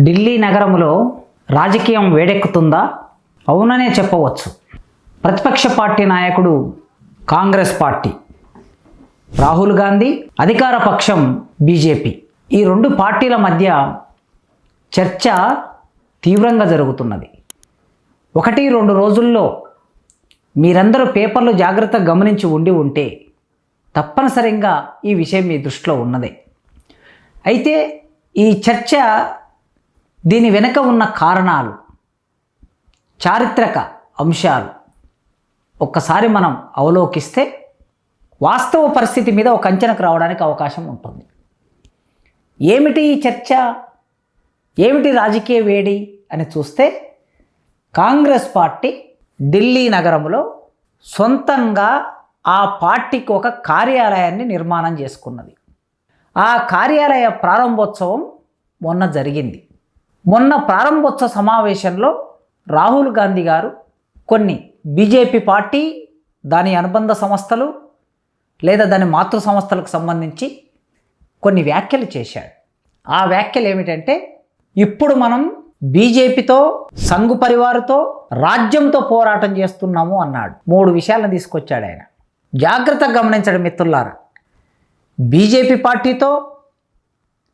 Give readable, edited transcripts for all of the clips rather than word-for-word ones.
ఢిల్లీ నగరంలో రాజకీయం వేడెక్కుతుందా? అవుననే చెప్పవచ్చు. ప్రతిపక్ష పార్టీ నాయకుడు కాంగ్రెస్ పార్టీ, రాహుల్ గాంధీ అధికార పక్షం బీజేపీ, ఈ రెండు పార్టీల మధ్య చర్చ తీవ్రంగా జరుగుతున్నది. 1-2 రోజుల్లో మీరందరూ పేపర్లు జాగ్రత్తగా గమనించి ఉంటే తప్పనిసరిగా ఈ విషయం మీ దృష్టిలో ఉన్నదే. అయితే ఈ చర్చ, దీని వెనుక ఉన్న కారణాలు, చారిత్రక అంశాలు ఒక్కసారి మనం అవలోకిస్తే వాస్తవ పరిస్థితి మీద ఒక అంచనాకు రావడానికి అవకాశం ఉంటుంది. ఏమిటి ఈ చర్చ, ఏమిటి రాజకీయ వేడి అని చూస్తే, కాంగ్రెస్ పార్టీ ఢిల్లీ నగరంలో సొంతంగా ఆ పార్టీకి ఒక కార్యాలయాన్ని నిర్మాణం చేసుకున్నది. ఆ కార్యాలయ ప్రారంభోత్సవం మొన్న జరిగింది. మొన్న ప్రారంభోత్సవ సమావేశంలో రాహుల్ గాంధీ గారు కొన్ని బీజేపీ పార్టీ, దాని అనుబంధ సంస్థలు లేదా దాని మాతృ సంస్థలకు సంబంధించి కొన్ని వ్యాఖ్యలు చేశాడు. ఆ వ్యాఖ్యలు ఏమిటంటే, ఇప్పుడు మనం బీజేపీతో, సంఘ్ పరివార్తో, రాజ్యంతో పోరాటం చేస్తున్నాము అన్నాడు. 3 విషయాలను తీసుకొచ్చాడు ఆయన. జాగ్రత్తగా గమనించడం మిత్రులారా. బీజేపీ పార్టీతో,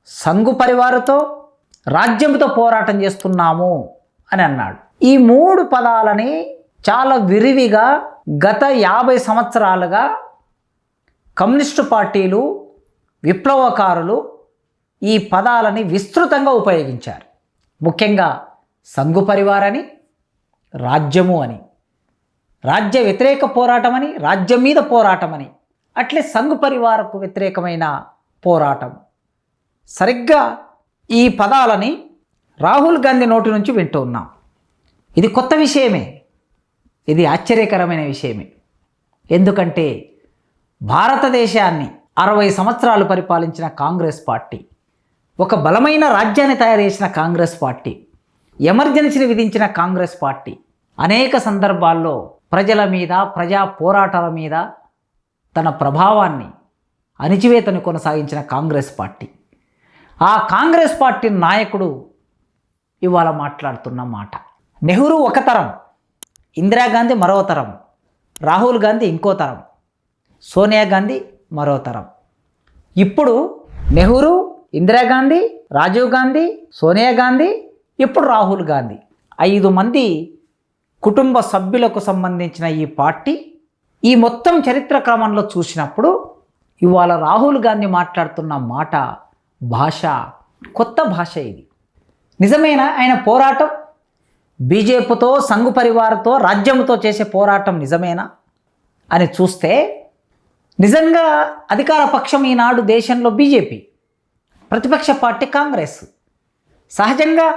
సంఘ్ పరివార్తో, రాజ్యంతో పోరాటం చేస్తున్నాము అని అన్నాడు. ఈ 3 పదాలని చాలా విరివిగా గత 50 సంవత్సరాలుగా కమ్యూనిస్టు పార్టీలు, విప్లవకారులు ఈ పదాలని విస్తృతంగా ఉపయోగించారు. ముఖ్యంగా సంఘ్ పరివార్ అని, రాజ్యము అని, రాజ్య వ్యతిరేక పోరాటం అని, రాజ్యం మీద పోరాటం అని, అట్లే సంఘ్ పరివారకు వ్యతిరేకమైన పోరాటం. సరిగ్గా ఈ పదాలని రాహుల్ గాంధీ నోటి నుంచి వింటూ ఉన్నాం. ఇది కొత్త విషయమే, ఇది ఆశ్చర్యకరమైన విషయమే. ఎందుకంటే భారతదేశాన్ని 60 సంవత్సరాలు పరిపాలించిన కాంగ్రెస్ పార్టీ, ఒక బలమైన రాజ్యాన్ని తయారు చేసిన కాంగ్రెస్ పార్టీ, ఎమర్జెన్సీని విధించిన కాంగ్రెస్ పార్టీ, అనేక సందర్భాల్లో ప్రజల మీద, ప్రజా పోరాటాల మీద తన ప్రభావాన్ని, అణిచివేతను కొనసాగించిన కాంగ్రెస్ పార్టీ, ఆ కాంగ్రెస్ పార్టీ నాయకుడు ఇవాళ మాట్లాడుతున్న మాట. నెహ్రూ ఒక తరం, ఇందిరాగాంధీ మరో తరం, రాహుల్ గాంధీ ఇంకో తరం, సోనియా గాంధీ మరో తరం. ఇప్పుడు నెహ్రూ, ఇందిరాగాంధీ, రాజీవ్ గాంధీ, సోనియా గాంధీ, ఇప్పుడు రాహుల్ గాంధీ, 5 మంది కుటుంబ సభ్యులకు సంబంధించిన ఈ పార్టీ, ఈ మొత్తం చరిత్ర క్రమంలో చూసినప్పుడు ఇవాళ రాహుల్ గాంధీ మాట్లాడుతున్న మాట, భాష, కొత్త భాష. ఇది నిజమేనా? ఆయన పోరాటం బీజేపీతో, సంఘ్ పరివార్తో, రాజ్యంతో చేసే పోరాటం నిజమేనా అని చూస్తే, నిజంగా అధికార పక్షం ఈనాడు దేశంలో బీజేపీ, ప్రతిపక్ష పార్టీ కాంగ్రెస్. సహజంగా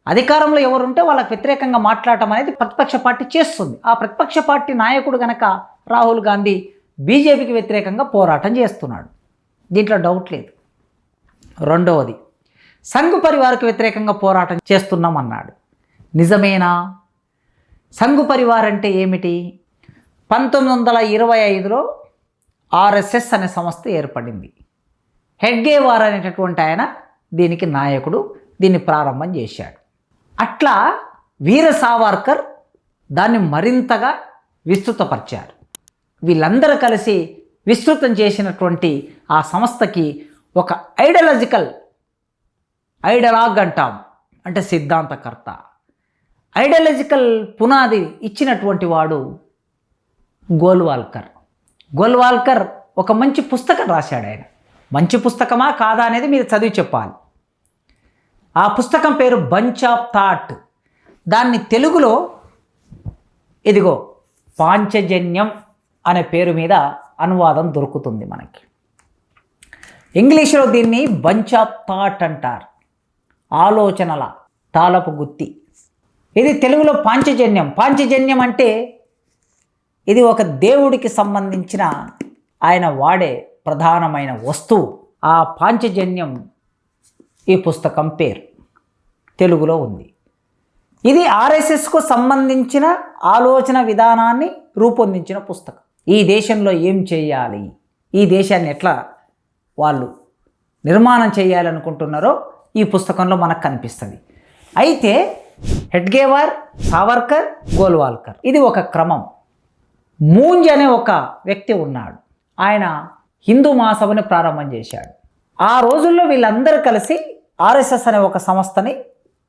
అధికారంలో ఎవరుంటే వాళ్ళకి వ్యతిరేకంగా మాట్లాడటం అనేది ప్రతిపక్ష పార్టీ చేస్తుంది. ఆ ప్రతిపక్ష పార్టీ నాయకుడు గనక రాహుల్ గాంధీ బీజేపీకి వ్యతిరేకంగా పోరాటం చేస్తున్నాడు, దీంట్లో డౌట్ లేదు. రెండవది, సంఘ్ పరివార్కు వ్యతిరేకంగా పోరాటం చేస్తున్నాం అన్నాడు. నిజమేనా? సంఘ్ పరివార్ అంటే ఏమిటి? 1925లో ఆర్ఎస్ఎస్ అనే సంస్థ ఏర్పడింది. హెడ్గేవార్ అనేటటువంటి ఆయన దీనికి నాయకుడు, దీన్ని ప్రారంభం చేశాడు. అట్లా వీర సావర్కర్ దాన్ని మరింతగా విస్తృతపరిచారు. వీళ్ళందరూ కలిసి విస్తృతం చేసినటువంటి ఆ సంస్థకి ఒక ఐడియాలజికల్ అంటాం, అంటే సిద్ధాంతకర్త, ఐడియాలజికల్ పునాది ఇచ్చినటువంటి వాడు గోల్వాల్కర్ ఒక మంచి పుస్తకం రాశాడు. ఆయన మంచి పుస్తకమా కాదా అనేది మీరు చదివి చెప్పాలి. ఆ పుస్తకం పేరు బంచ్ ఆఫ్ థాట్. దాన్ని తెలుగులో ఇదిగో పాంచజన్యం అనే పేరు మీద అనువాదం దొరుకుతుంది మనకి. ఇంగ్లీష్లో దీన్ని బంచ్ ఆఫ్ థాట్ అంటారు, ఆలోచనల తాళపు గుత్తి. ఇది తెలుగులో పాంచజన్యం అంటే ఇది ఒక దేవుడికి సంబంధించిన ఆయన వాడే ప్రధానమైన వస్తువు. ఆ పాంచజన్యం ఈ పుస్తకం పేరు తెలుగులో ఉంది. ఇది ఆర్ఎస్ఎస్కు సంబంధించిన ఆలోచన విధానాన్ని రూపొందించిన పుస్తకం. ఈ దేశంలో ఏం చేయాలి, ఈ దేశాన్ని ఎట్లా వాళ్ళు నిర్మాణం చేయాలనుకుంటున్నారో ఈ పుస్తకంలో మనకు కనిపిస్తుంది. అయితే హెడ్గేవార్, సావర్కర్, గోల్వాల్కర్ ఇది ఒక క్రమం. మూంజ్ అనే ఒక వ్యక్తి ఉన్నాడు. ఆయన హిందూ మహాసభని ప్రారంభం చేశాడు. ఆ రోజుల్లో వీళ్ళందరూ కలిసి ఆర్ఎస్ఎస్ అనే ఒక సంస్థని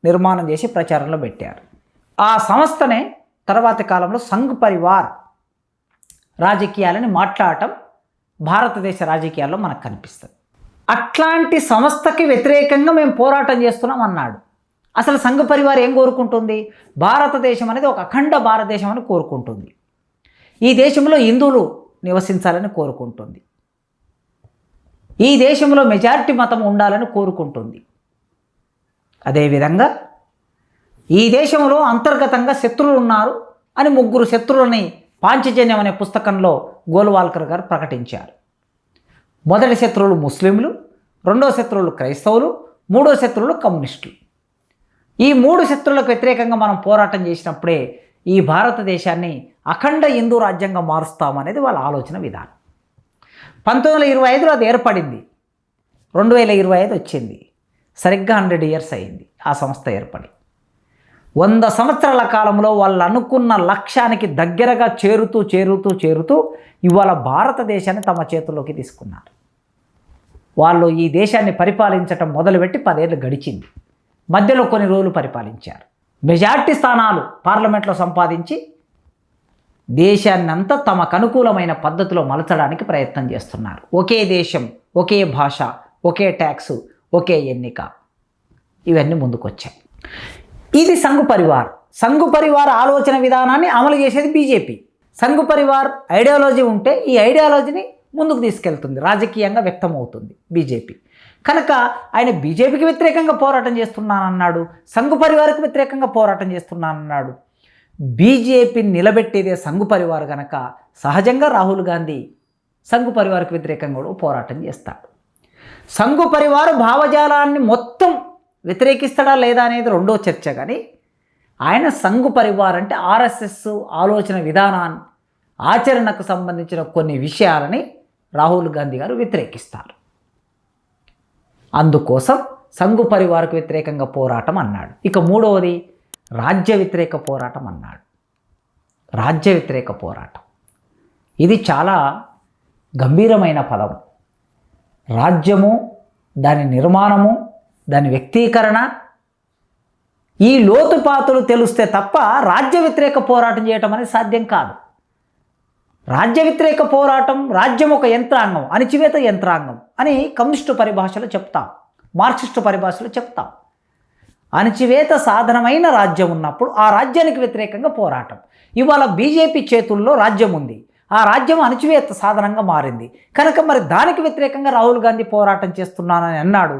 నిర్మాణం చేసి ప్రచారంలో పెట్టారు. ఆ సంస్థనే తర్వాతి కాలంలో సంఘ్ పరివార్ రాజకీయాలని మాట్లాడటం భారతదేశ రాజకీయాల్లో మనకు కనిపిస్తుంది. అట్లాంటి సంస్థకి వ్యతిరేకంగా మేము పోరాటం చేస్తున్నాం అన్నాడు. అసలు సంఘ్ పరివార్ ఏం కోరుకుంటుంది? భారతదేశం అనేది ఒక అఖండ భారతదేశం అని కోరుకుంటుంది. ఈ దేశంలో హిందువులు నివసించాలని కోరుకుంటుంది. ఈ దేశంలో మెజారిటీ మతం ఉండాలని కోరుకుంటుంది. అదేవిధంగా ఈ దేశంలో అంతర్గతంగా శత్రువులు ఉన్నారు అని 3 శత్రువులని పాంచజన్యం అనే పుస్తకంలో గోల్వాల్కర్ గారు ప్రకటించారు. మొదటి శత్రువులు ముస్లింలు, రెండో శత్రువులు క్రైస్తవులు, మూడో శత్రువులు కమ్యూనిస్టులు. ఈ 3 శత్రువులకు వ్యతిరేకంగా మనం పోరాటం చేసినప్పుడే ఈ భారతదేశాన్ని అఖండ హిందూ రాజ్యంగా మారుస్తామనేది వాళ్ళ ఆలోచన విధానం. 1925లో అది ఏర్పడింది. 2025 వచ్చింది. సరిగ్గా 100 ఇయర్స్ అయింది ఆ సంస్థ ఏర్పడి. 100 సంవత్సరాల కాలంలో వాళ్ళు అనుకున్న లక్ష్యానికి దగ్గరగా చేరుతూ ఇవాళ భారతదేశాన్ని తమ చేతుల్లోకి తీసుకున్నారు. వాళ్ళు ఈ దేశాన్ని పరిపాలించటం మొదలుపెట్టి 10 ఏళ్ళు గడిచింది. మధ్యలో కొన్ని రోజులు పరిపాలించారు. మెజార్టీ స్థానాలు పార్లమెంట్లో సంపాదించి దేశాన్నంతా తమకు అనుకూలమైన పద్ధతిలో మలచడానికి ప్రయత్నం చేస్తున్నారు. ఒకే దేశం, ఒకే భాష, ఒకే ట్యాక్సు, ఒకే ఎన్నిక, ఇవన్నీ ముందుకొచ్చాయి. ఇది సంఘ్ పరివార్. సంఘ్ పరివార్ ఆలోచన విధానాన్ని అమలు చేసేది బీజేపీ. సంఘ్ పరివార్ ఐడియాలజీ ఉంటే ఈ ఐడియాలజీని ముందుకు తీసుకెళ్తుంది, రాజకీయంగా వ్యక్తమవుతుంది బీజేపీ. కనుక ఆయన బీజేపీకి వ్యతిరేకంగా పోరాటం చేస్తున్నానన్నాడు, సంఘ్ పరివార్కి వ్యతిరేకంగా పోరాటం చేస్తున్నానన్నాడు. బీజేపీని నిలబెట్టేదే సంఘ్ పరివార్ కనుక సహజంగా రాహుల్ గాంధీ సంఘ్ పరివార్కి వ్యతిరేకంగా కూడా పోరాటం చేస్తాడు. సంఘ్ పరివార్ భావజాలాన్ని మొత్తం వ్యతిరేకిస్తాడా లేదా అనేది రెండో చర్చ. కానీ ఆయన సంఘ్ పరివార్ అంటే ఆర్ఎస్ఎస్ ఆలోచన విధానాన్ని, ఆచరణకు సంబంధించిన కొన్ని విషయాలని రాహుల్ గాంధీ గారు వ్యతిరేకిస్తారు. అందుకోసం సంఘ్ పరివార్కు వ్యతిరేకంగా పోరాటం అన్నాడు. ఇక మూడవది రాజ్య వ్యతిరేక పోరాటం అన్నాడు. రాజ్య వ్యతిరేక పోరాటం ఇది చాలా గంభీరమైన పదం. రాజ్యము, దాని నిర్మాణము, దాని వ్యక్తీకరణ, ఈ లోతుపాతులు తెలిస్తే తప్ప రాజ్య వ్యతిరేక పోరాటం చేయటం అనేది సాధ్యం కాదు. రాజ్య వ్యతిరేక పోరాటం, రాజ్యం ఒక యంత్రాంగం, అణిచివేత యంత్రాంగం అని కమ్యూనిస్టు పరిభాషలో చెప్తాం, మార్క్సిస్టు పరిభాషలో చెప్తాం. అణిచివేత సాధనమైన రాజ్యం ఉన్నప్పుడు ఆ రాజ్యానికి వ్యతిరేకంగా పోరాటం. ఇవాళ బీజేపీ చేతుల్లో రాజ్యం ఉంది, ఆ రాజ్యం అణిచివేత సాధనంగా మారింది కనుక మరి దానికి వ్యతిరేకంగా రాహుల్ గాంధీ పోరాటం చేస్తున్నానని అన్నాడు.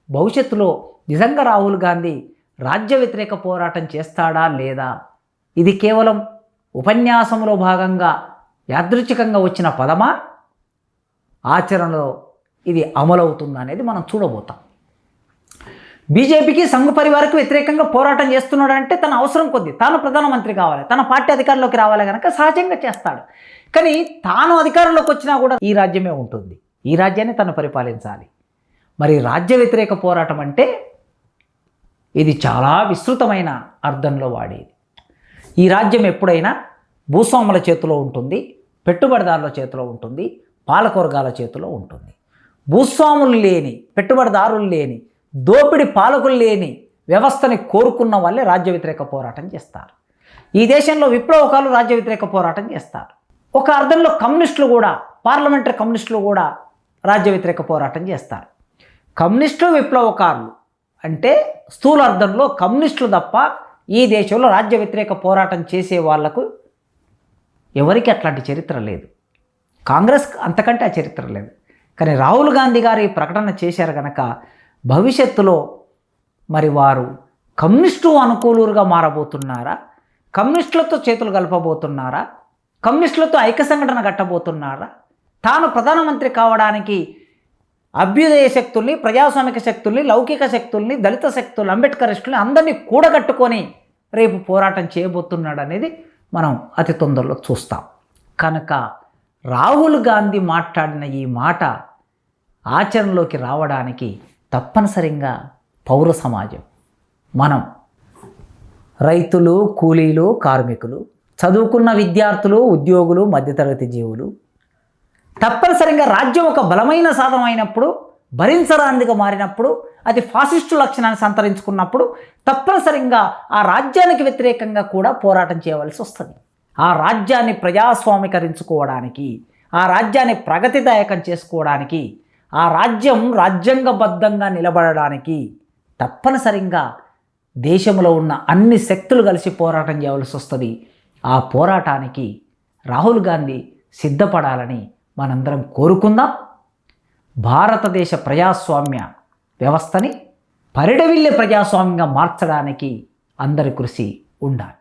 భవిష్యత్తులో నిజంగా రాహుల్ గాంధీ రాజ్య వ్యతిరేక పోరాటం చేస్తాడా లేదా, ఇది కేవలం ఉపన్యాసంలో భాగంగా యాదృచ్ఛికంగా వచ్చిన పదమా, ఆచరణలో ఇది అమలవుతుందా అనేది మనం చూడబోతాం. బీజేపీకి సంఘ్ పరివార్కి వ్యతిరేకంగా పోరాటం చేస్తున్నాడంటే తన అవసరం కొద్దీ తాను ప్రధానమంత్రి కావాలి, తన పార్టీ అధికారంలోకి రావాలి కనుక సహజంగా చేస్తాడు. కానీ తాను అధికారంలోకి వచ్చినా కూడా ఈ రాజ్యమే ఉంటుంది, ఈ రాజ్యాన్ని తను పరిపాలించాలి. మరి రాజ్య వ్యతిరేక పోరాటం అంటే ఇది చాలా విస్తృతమైన అర్థంలో వాడేది. ఈ రాజ్యం ఎప్పుడైనా భూస్వాముల చేతిలో ఉంటుంది, పెట్టుబడిదారుల చేతిలో ఉంటుంది, పాలకవర్గాల చేతిలో ఉంటుంది. భూస్వాములు లేని, పెట్టుబడిదారులు లేని, దోపిడి పాలకులు లేని వ్యవస్థని కోరుకున్న వాళ్ళే రాజ్య వ్యతిరేక పోరాటం చేస్తారు. ఈ దేశంలో విప్లవకాలు రాజ్య వ్యతిరేక పోరాటం చేస్తారు. ఒక అర్థంలో కమ్యూనిస్టులు కూడా, పార్లమెంటరీ కమ్యూనిస్టులు కూడా రాజ్య వ్యతిరేక పోరాటం చేస్తారు. కమ్యూనిస్టులు విప్లవకారులు అంటే స్థూల అర్థంలో కమ్యూనిస్టులు తప్ప ఈ దేశంలో రాజ్య వ్యతిరేక పోరాటం చేసే వాళ్లకు ఎవరికి అట్లాంటి చరిత్ర లేదు. కాంగ్రెస్ అంతకంటే ఆ చరిత్ర లేదు. కానీ రాహుల్ గాంధీ గారు ఈ ప్రకటన చేశారు కనుక భవిష్యత్తులో మరి వారు కమ్యూనిస్టు అనుకూలుగా మారబోతున్నారా, కమ్యూనిస్టులతో చేతులు కలపబోతున్నారా, కమ్యూనిస్టులతో ఐక్య సంఘటన కట్టబోతున్నారా, తాను ప్రధానమంత్రి కావడానికి అభ్యుదయ శక్తుల్ని, ప్రజాస్వామిక శక్తుల్ని, లౌకిక శక్తుల్ని, దళిత శక్తులు, అంబేద్కరిస్టుల్ని అందరినీ కూడగట్టుకొని రేపు పోరాటం చేయబోతున్నాడు అనేది మనం అతి తొందరలో చూస్తాం. కనుక రాహుల్ గాంధీ మాట్లాడిన ఈ మాట ఆచరణలోకి రావడానికి తప్పనిసరిగా పౌర సమాజం మనం రైతులు, కూలీలు, కార్మికులు, చదువుకున్న విద్యార్థులు, ఉద్యోగులు, మధ్యతరగతి జీవులు తప్పనిసరిగా రాజ్యం ఒక బలమైన సాధనం అయినప్పుడు, భరించరానిదిగా మారినప్పుడు, అది ఫాసిస్టు లక్షణాన్ని సంతరించుకున్నప్పుడు తప్పనిసరిగా ఆ రాజ్యానికి వ్యతిరేకంగా కూడా పోరాటం చేయవలసి వస్తుంది. ఆ రాజ్యాన్ని ప్రజాస్వామీకరించుకోవడానికి, ఆ రాజ్యాన్ని ప్రగతిదాయకం చేసుకోవడానికి, ఆ రాజ్యం రాజ్యాంగబద్ధంగా నిలబడడానికి తప్పనిసరిగా దేశంలో ఉన్న అన్ని శక్తులు కలిసి పోరాటం చేయవలసి వస్తుంది. ఆ పోరాటానికి రాహుల్ గాంధీ సిద్ధపడాలని మనందరం కోరుకుందాం. భారతదేశ ప్రజాస్వామ్య వ్యవస్థని పరిడవిల్లే ప్రజాస్వామ్యంగా మార్చడానికి అందరి కృషి ఉండాలి.